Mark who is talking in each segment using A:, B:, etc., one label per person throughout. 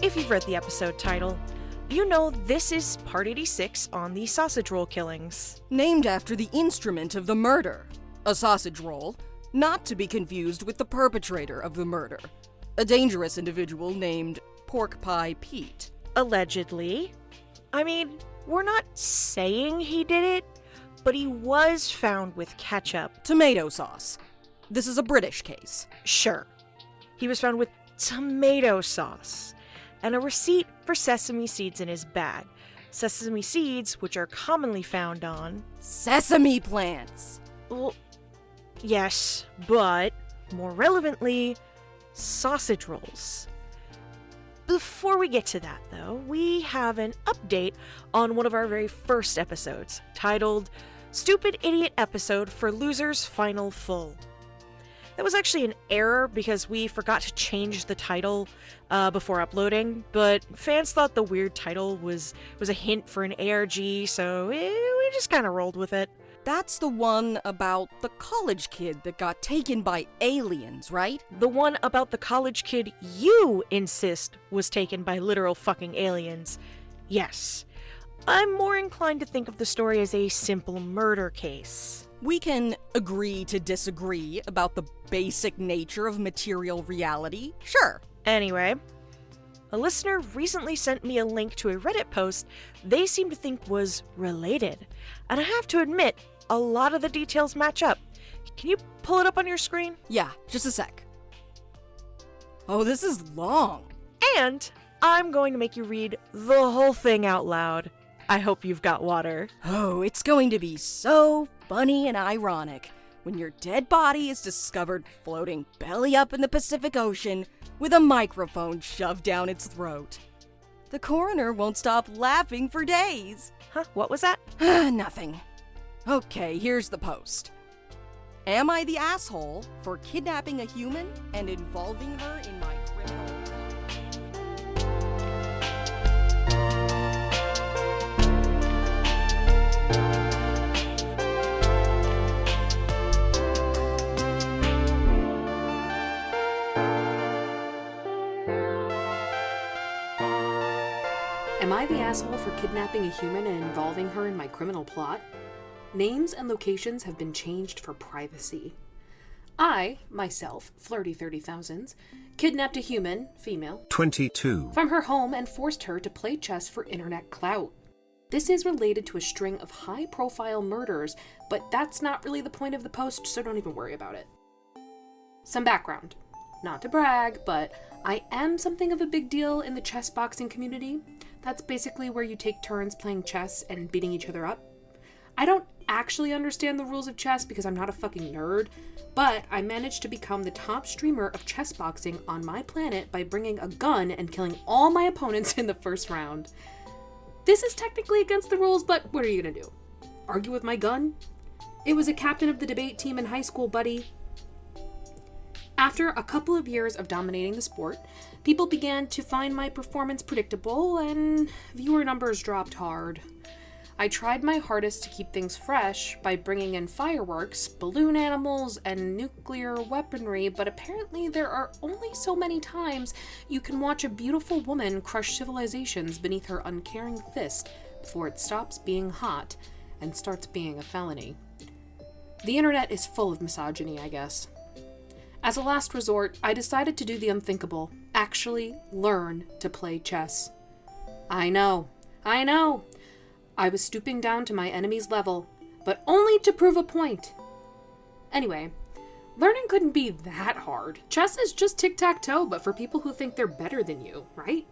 A: If you've read the episode title, you know this is part 86 on the sausage roll killings.
B: Named after the instrument of the murder, a sausage roll, not to be confused with the perpetrator of the murder, a dangerous individual named Pork Pie Pete.
A: Allegedly. I mean, we're not saying he did it, but he was found with ketchup.
B: Tomato sauce. This is a British case.
A: Sure. He was found with tomato sauce and a receipt for sesame seeds in his bag. Sesame seeds, which are commonly found on
B: sesame plants.
A: Well, yes, but more relevantly, sausage rolls. Before we get to that, though, we have an update on one of our very first episodes, titled Stupid Idiot Episode for Losers Final Full. That was actually an error because we forgot to change the title before uploading, but fans thought the weird title was a hint for an ARG, so we just kind of rolled with it.
B: That's the one about the college kid that got taken by aliens, right?
A: The one about the college kid you insist was taken by literal fucking aliens. Yes. I'm more inclined to think of the story as a simple murder case.
B: We can agree to disagree about the basic nature of material reality, sure.
A: Anyway, a listener recently sent me a link to a Reddit post they seem to think was related. And I have to admit, a lot of the details match up. Can you pull it up on your screen?
B: Yeah, just a sec. Oh, this is long.
A: And I'm going to make you read the whole thing out loud. I hope you've got water.
B: Oh, it's going to be so funny and ironic when your dead body is discovered floating belly up in the Pacific Ocean with a microphone shoved down its throat. The coroner won't stop laughing for days.
A: Huh? What was that?
B: Nothing. Okay, here's the post. Am I the asshole for kidnapping a human and involving her in my criminal plot?
C: Am I the asshole for kidnapping a human and involving her in my criminal plot? Names and locations have been changed for privacy. I, myself, flirty 30,000s, kidnapped a human, female,
D: 22,
C: from her home and forced her to play chess for internet clout. This is related to a string of high-profile murders, but that's not really the point of the post, so don't even worry about it. Some background. Not to brag, but I am something of a big deal in the chess boxing community. That's basically where you take turns playing chess and beating each other up. I don't actually understand the rules of chess because I'm not a fucking nerd, but I managed to become the top streamer of chess boxing on my planet by bringing a gun and killing all my opponents in the first round. This is technically against the rules, but what are you gonna do? Argue with my gun? It was a captain of the debate team in high school, buddy. After a couple of years of dominating the sport, people began to find my performance predictable and viewer numbers dropped hard. I tried my hardest to keep things fresh by bringing in fireworks, balloon animals, and nuclear weaponry, but apparently there are only so many times you can watch a beautiful woman crush civilizations beneath her uncaring fist before it stops being hot and starts being a felony. The internet is full of misogyny, I guess. As a last resort, I decided to do the unthinkable, actually learn to play chess. I know. I was stooping down to my enemy's level, but only to prove a point. Anyway, learning couldn't be that hard. Chess is just tic-tac-toe, but for people who think they're better than you, right?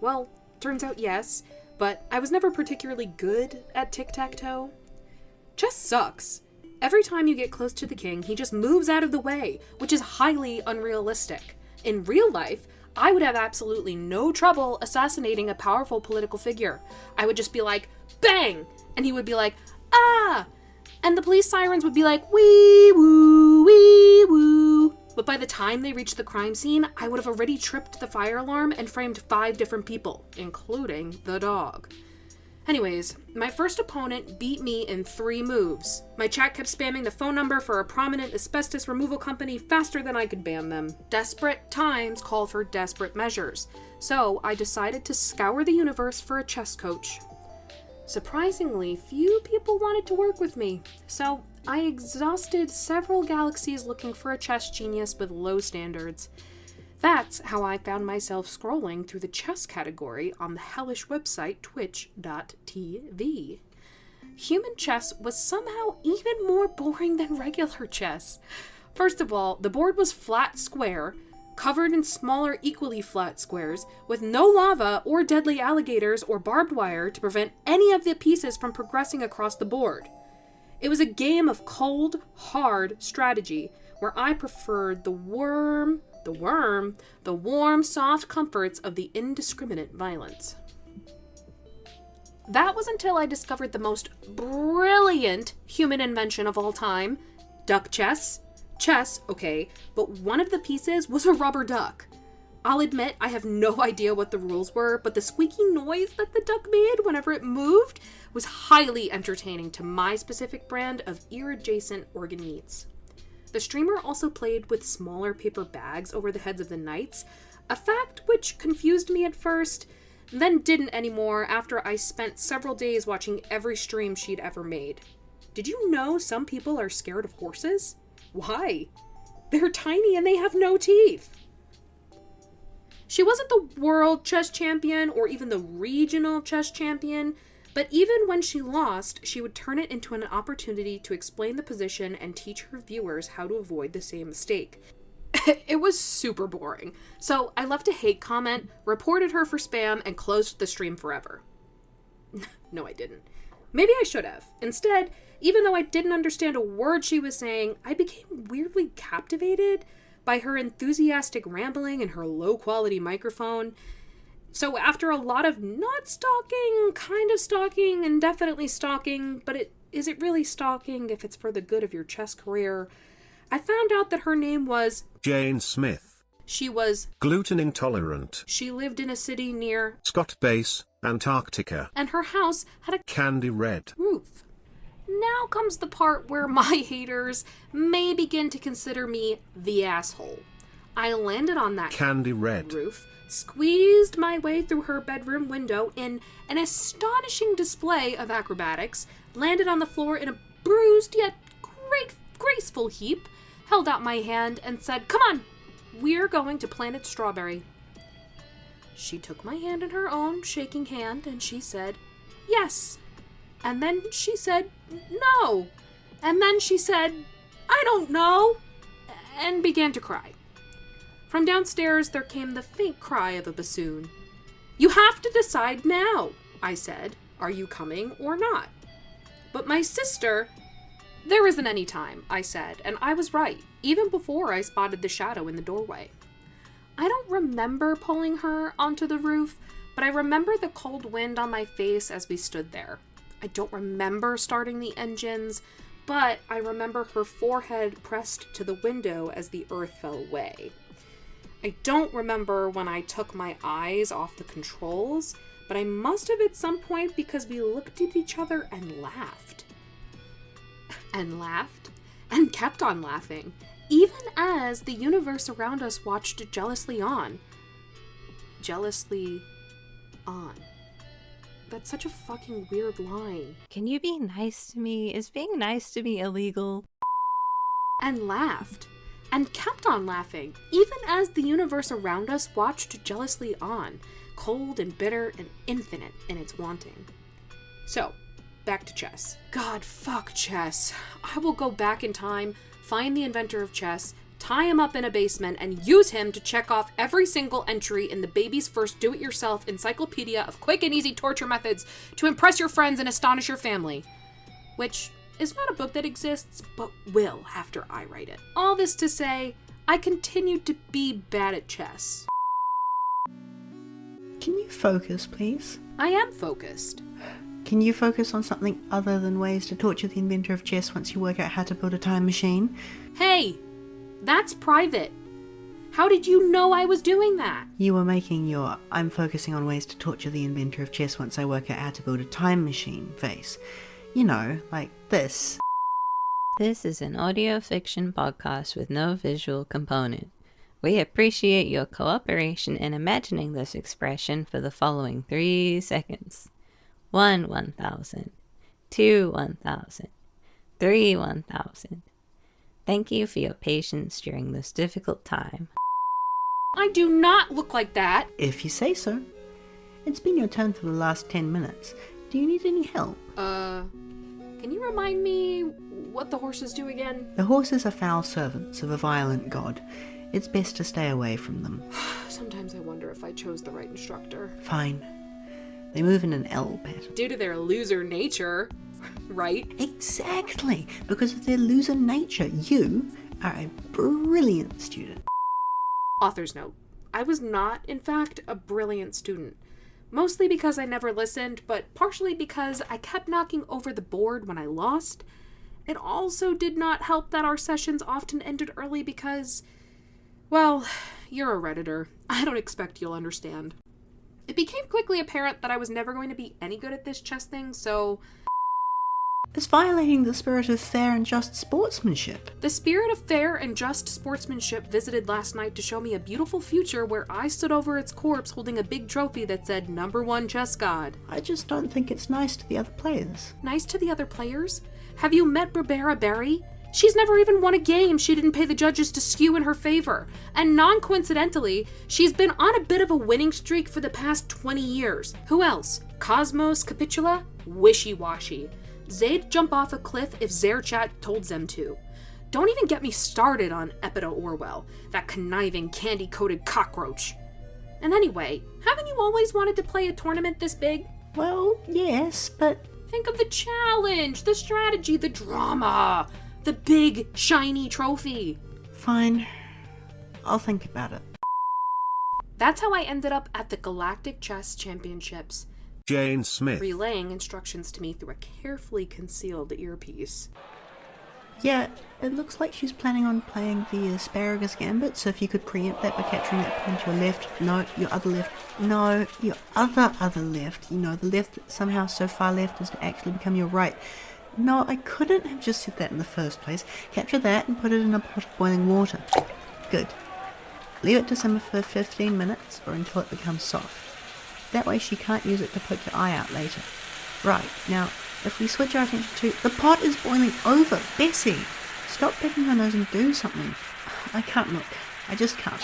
C: Well, turns out yes, but I was never particularly good at tic-tac-toe. Chess sucks. Every time you get close to the king, he just moves out of the way, which is highly unrealistic. In real life, I would have absolutely no trouble assassinating a powerful political figure. I would just be like, bang! And he would be like, ah! And the police sirens would be like, wee woo, wee woo. But by the time they reached the crime scene, I would have already tripped the fire alarm and framed 5 different people, including the dog. Anyways, my first opponent beat me in 3 moves. My chat kept spamming the phone number for a prominent asbestos removal company faster than I could ban them. Desperate times call for desperate measures, so I decided to scour the universe for a chess coach. Surprisingly, few people wanted to work with me, so I exhausted several galaxies looking for a chess genius with low standards. That's how I found myself scrolling through the chess category on the hellish website twitch.tv. Human chess was somehow even more boring than regular chess. First of all, the board was flat square, covered in smaller equally flat squares, with no lava or deadly alligators or barbed wire to prevent any of the pieces from progressing across the board. It was a game of cold, hard strategy, where I preferred the warm, soft comforts of the indiscriminate violence. That was until I discovered the most brilliant human invention of all time, duck chess. Chess, okay, but one of the pieces was a rubber duck. I'll admit I have no idea what the rules were, but the squeaky noise that the duck made whenever it moved was highly entertaining to my specific brand of ear-adjacent organ meats. The streamer also played with smaller paper bags over the heads of the knights, a fact which confused me at first, then didn't anymore after I spent several days watching every stream she'd ever made. Did you know some people are scared of horses? Why? They're tiny and they have no teeth. She wasn't the world chess champion or even the regional chess champion, but even when she lost, she would turn it into an opportunity to explain the position and teach her viewers how to avoid the same mistake. It was super boring, so I left a hate comment, reported her for spam, and closed the stream forever. No, I didn't. Maybe I should have. Instead, even though I didn't understand a word she was saying, I became weirdly captivated by her enthusiastic rambling and her low-quality microphone. So after a lot of not stalking, kind of stalking, and definitely stalking, but is it really stalking if it's for the good of your chess career, I found out that her name was
D: Jane Smith.
C: She was
D: gluten intolerant.
C: She lived in a city near
D: Scott Base, Antarctica.
C: And her house had a
D: candy red
C: roof. Now comes the part where my haters may begin to consider me the asshole. I landed on that
D: candy red
C: roof, squeezed my way through her bedroom window in an astonishing display of acrobatics, landed on the floor in a bruised yet graceful heap, held out my hand and said, "Come on, we're going to Planet Strawberry." She took my hand in her own shaking hand and she said, "Yes." And then she said, "No." And then she said, "I don't know," and began to cry. From downstairs there came the faint cry of a bassoon. "You have to decide now," I said. "Are you coming or not?" But my sister... "There isn't any time," I said, and I was right, even before I spotted the shadow in the doorway. I don't remember pulling her onto the roof, but I remember the cold wind on my face as we stood there. I don't remember starting the engines, but I remember her forehead pressed to the window as the earth fell away. I don't remember when I took my eyes off the controls, but I must have at some point because we looked at each other and laughed. And laughed, and kept on laughing, even as the universe around us watched jealously on. Jealously on. That's such a fucking weird line.
E: Can you be nice to me? Is being nice to me illegal?
C: And laughed, and kept on laughing, even as the universe around us watched jealously on, cold and bitter and infinite in its wanting. So, back to chess. God, fuck chess. I will go back in time, find the inventor of chess, tie him up in a basement, and use him to check off every single entry in the baby's first do-it-yourself encyclopedia of quick and easy torture methods to impress your friends and astonish your family. Which is not a book that exists, but will after I write it. All this to say, I continued to be bad at chess.
F: Can you focus, please?
C: I am focused.
F: Can you focus on something other than ways to torture the inventor of chess once you work out how to build a time machine?
C: Hey! That's private. How did you know I was doing that?
F: You were making your "I'm focusing on ways to torture the inventor of chess once I work out how to build a time machine" face. You know, like this.
E: This is an audio fiction podcast with no visual component. We appreciate your cooperation in imagining this expression for the following 3 seconds. 1 1,000. 2 1,000. 3 1,000. Thank you for your patience during this difficult time.
C: I do not look like that.
F: If you say so. It's been your turn for the last 10 minutes. Do you need any help?
C: Can you remind me what the horses do again?
F: The horses are foul servants of a violent god. It's best to stay away from them.
C: Sometimes I wonder if I chose the right instructor.
F: Fine. They move in an L pattern.
C: Due to their loser nature, right?
F: Exactly! Because of their loser nature, you are a brilliant student.
C: Author's note. I was not, in fact, a brilliant student. Mostly because I never listened, but partially because I kept knocking over the board when I lost. It also did not help that our sessions often ended early because, well, you're a Redditor. I don't expect you'll understand. It became quickly apparent that I was never going to be any good at this chess thing, so
F: It's violating the spirit of fair and just sportsmanship.
C: the spirit of fair and just sportsmanship visited last night to show me a beautiful future where I stood over its corpse holding a big trophy that said #1 chess god.
F: I just don't think it's nice to the other players.
C: Nice to the other players? Have you met Barbara Berry? She's never even won a game she didn't pay the judges to skew in her favor. And non-coincidentally, she's been on a bit of a winning streak for the past 20 years. Who else? Cosmos Capitula? Wishy-washy. They'd jump off a cliff if Zerchat told them to. Don't even get me started on Epida Orwell, that conniving, candy-coated cockroach. And anyway, haven't you always wanted to play a tournament this big?
F: Well, yes, but
C: Think of the challenge, the strategy, the drama, the big, shiny trophy.
F: fine. I'll think about it.
C: That's how I ended up at the Galactic Chess Championships,
D: Jane Smith.
C: relaying instructions to me through a carefully concealed earpiece.
F: Yeah, it looks like she's planning on playing the asparagus gambit, so if you could preempt that by capturing that pawn to your left. No, your other left. No, your other left. You know, the left that somehow so far left as to actually become your right. No, I couldn't have just said that in the first place. Capture that and put it in a pot of boiling water. Good. Leave it to simmer for 15 minutes or until it becomes soft. That way she can't use it to poke your eye out later. Right, now, if we switch our attention to... The pot is boiling over! Bessie! Stop picking your nose and do something. I can't look. I just can't.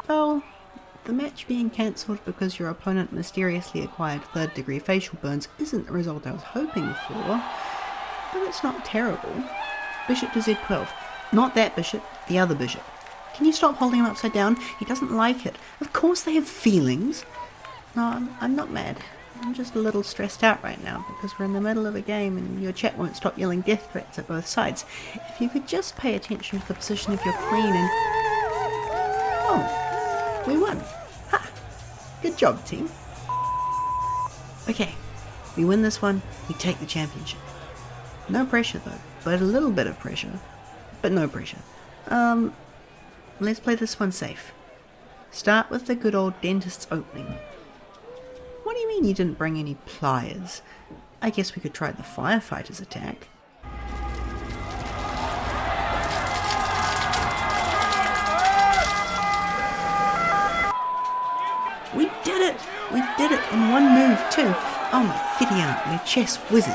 F: Well, the match being cancelled because your opponent mysteriously acquired third-degree facial burns isn't the result I was hoping for, but it's not terrible. Bishop to Z12. Not that bishop, the other bishop. Can you stop holding him upside down? He doesn't like it. Of course they have feelings. No, I'm not mad. I'm just a little stressed out right now because we're in the middle of a game and your chat won't stop yelling death threats at both sides. If you could just pay attention to the position of your queen and... Oh, we won. Ha! Good job, team. Okay, we win this one, we take the championship. No pressure though, but a little bit of pressure. But no pressure. Let's play this one safe. Start with the good old dentist's opening. What do you mean you didn't bring any pliers? I guess we could try the firefighter's attack. We did it! We did it in one move too! Oh my giddy aunt, we're chess wizards!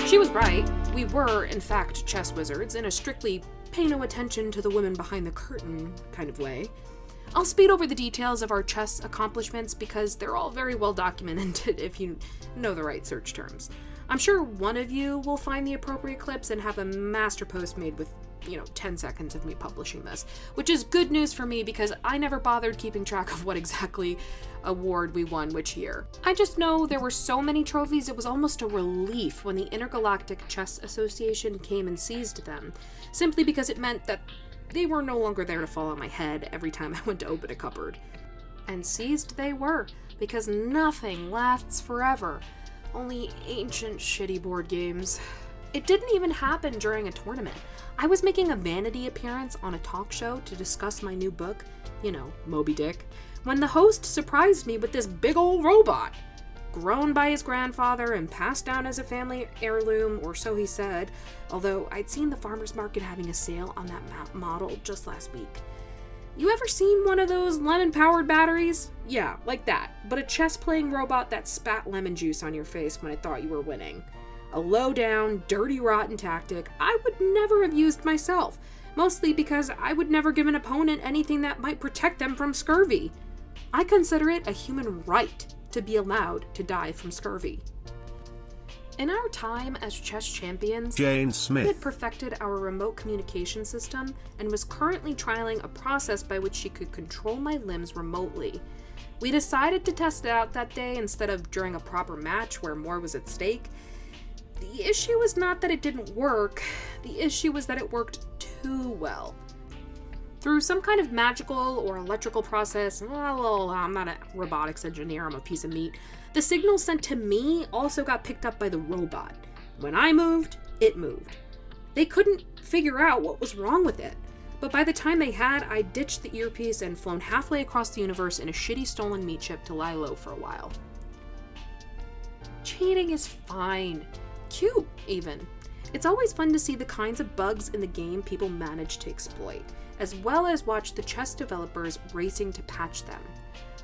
C: She was right. We were, in fact, chess wizards in a strictly pay no attention to the women behind the curtain kind of way. I'll speed over the details of our chess accomplishments because they're all very well documented if you know the right search terms. I'm sure one of you will find the appropriate clips and have a master post made with, 10 seconds of me publishing this, which is good news for me because I never bothered keeping track of what exactly award we won which year. I just know there were so many trophies it was almost a relief when the Intergalactic Chess Association came and seized them, simply because it meant that They were no longer there to fall on my head every time I went to open a cupboard. And seized they were, because nothing lasts forever. Only ancient shitty board games. It didn't even happen during a tournament. I was making a vanity appearance on a talk show to discuss my new book, Moby Dick, when the host surprised me with this big old robot. Grown by his grandfather and passed down as a family heirloom, or so he said, although I'd seen the farmer's market having a sale on that model just last week. You ever seen one of those lemon-powered batteries? Yeah, like that, but a chess-playing robot that spat lemon juice on your face when I thought you were winning. A low-down, dirty, rotten tactic I would never have used myself, mostly because I would never give an opponent anything that might protect them from scurvy. I consider it a human right to be allowed to die from scurvy. In our time as chess champions,
D: Jane
C: we
D: Smith.
C: had perfected our remote communication system and was currently trialing a process by which she could control my limbs remotely. We decided to test it out that day instead of during a proper match where more was at stake. The issue was not that it didn't work, the issue was that it worked too well. Through some kind of magical or electrical process, I'm not a robotics engineer, I'm a piece of meat, the signal sent to me also got picked up by the robot. When I moved, it moved. They couldn't figure out what was wrong with it, but by the time they had, I ditched the earpiece and flown halfway across the universe in a shitty stolen meat ship to lie low for a while. Cheating is fine. Cute, even. It's always fun to see the kinds of bugs in the game people manage to exploit, as well as watch the chess developers racing to patch them.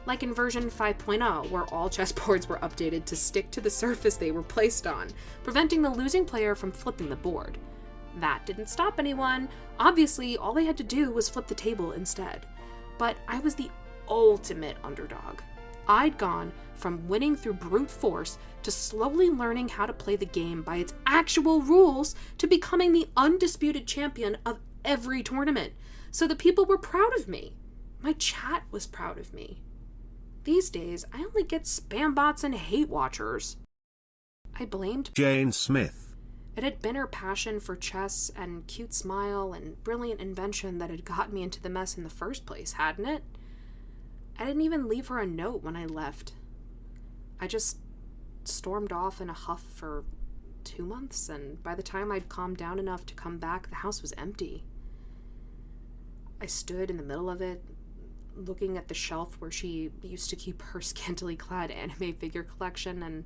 C: Like in version 5.0, where all chessboards were updated to stick to the surface they were placed on, preventing the losing player from flipping the board. That didn't stop anyone. Obviously, all they had to do was flip the table instead. But I was the ultimate underdog. I'd gone from winning through brute force to slowly learning how to play the game by its actual rules to becoming the undisputed champion of every tournament. So the people were proud of me. My chat was proud of me. These days, I only get spam bots and hate watchers. I blamed
D: Jane Smith.
C: It had been her passion for chess and cute smile and brilliant invention that had got me into the mess in the first place, hadn't it? I didn't even leave her a note when I left. I just stormed off in a huff for 2 months, and by the time I'd calmed down enough to come back, the house was empty. I stood in the middle of it, looking at the shelf where she used to keep her scantily clad anime figure collection, and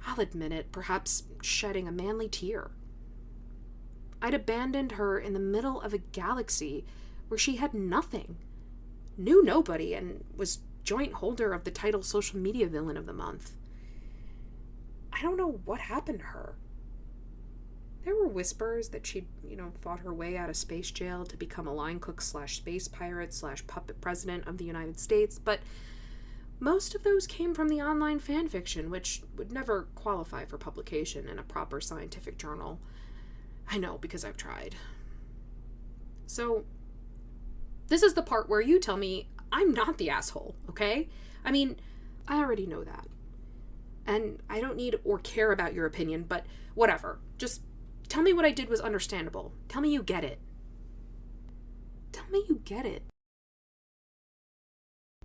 C: I'll admit it, perhaps shedding a manly tear. I'd abandoned her in the middle of a galaxy where she had nothing, knew nobody, and was joint holder of the title social media villain of the month. I don't know what happened to her. There were whispers that she'd, fought her way out of space jail to become a line cook / space pirate / puppet president of the United States, but most of those came from the online fanfiction, which would never qualify for publication in a proper scientific journal. I know, because I've tried. So, this is the part where you tell me I'm not the asshole, okay? I mean, I already know that. And I don't need or care about your opinion, but whatever. Just tell me what I did was understandable. Tell me you get it. Tell me you get it.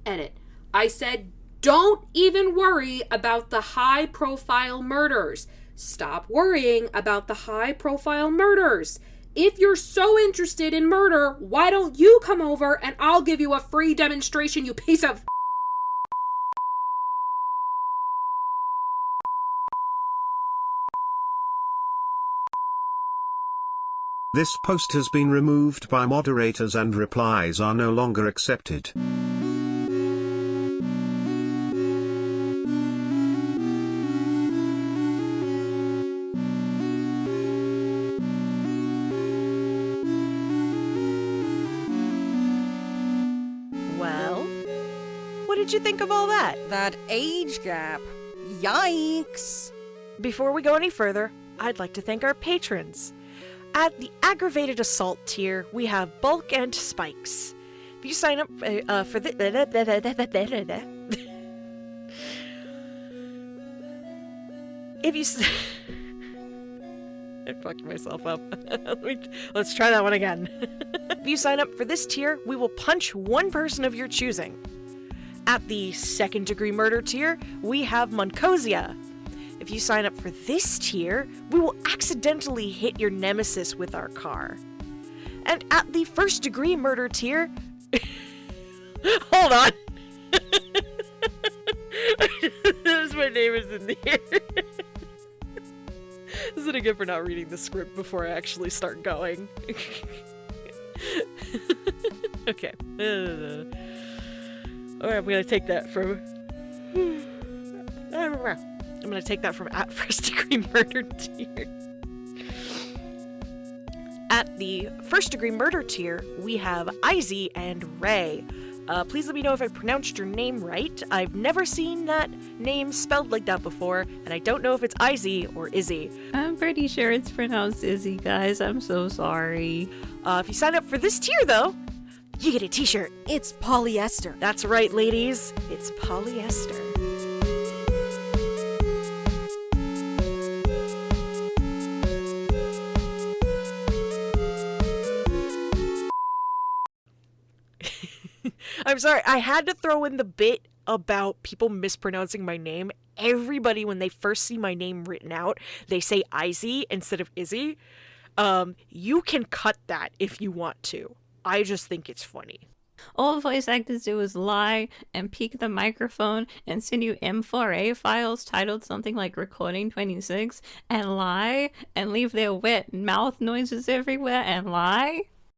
C: Edit. I said, don't even worry about the high-profile murders. Stop worrying about the high-profile murders. If you're so interested in murder, why don't you come over and I'll give you a free demonstration, you piece of...
D: This post has been removed by moderators and replies are no longer accepted.
A: Well, what did you think of all that?
B: That age gap. Yikes.
A: Before we go any further, I'd like to thank our patrons. At the aggravated assault tier, we have Bulk and Spikes. If you sign up for the... If you... I fucked myself up. Let's try that one again. If you sign up for this tier, we will punch one person of your choosing. At the second degree murder tier, we have Monkozia. If you sign up for this tier, we will accidentally hit your nemesis with our car. And at the first degree murder tier... Hold on! My name is in here. This is good for not reading the script before I actually start going. Okay. Alright, I'm gonna take that from... I'm gonna take that from at first degree murder tier. At the first degree murder tier, we have Izze and Rae. Please let me know if I pronounced your name right. I've never seen that name spelled like that before, and I don't know if it's Izze or Izzy.
E: I'm pretty sure it's pronounced Izzy, guys. I'm so sorry.
A: If you sign up for this tier, though, you get a t-shirt.
B: It's polyester.
A: That's right, ladies. It's polyester. I'm sorry, I had to throw in the bit about people mispronouncing my name. Everybody, when they first see my name written out, they say Izzy instead of Izzy. You can cut that if you want to. I just think it's funny.
E: All voice actors do is lie and peek the microphone and send you M4A files titled something like Recording 26 and lie and leave their wet mouth noises everywhere and lie.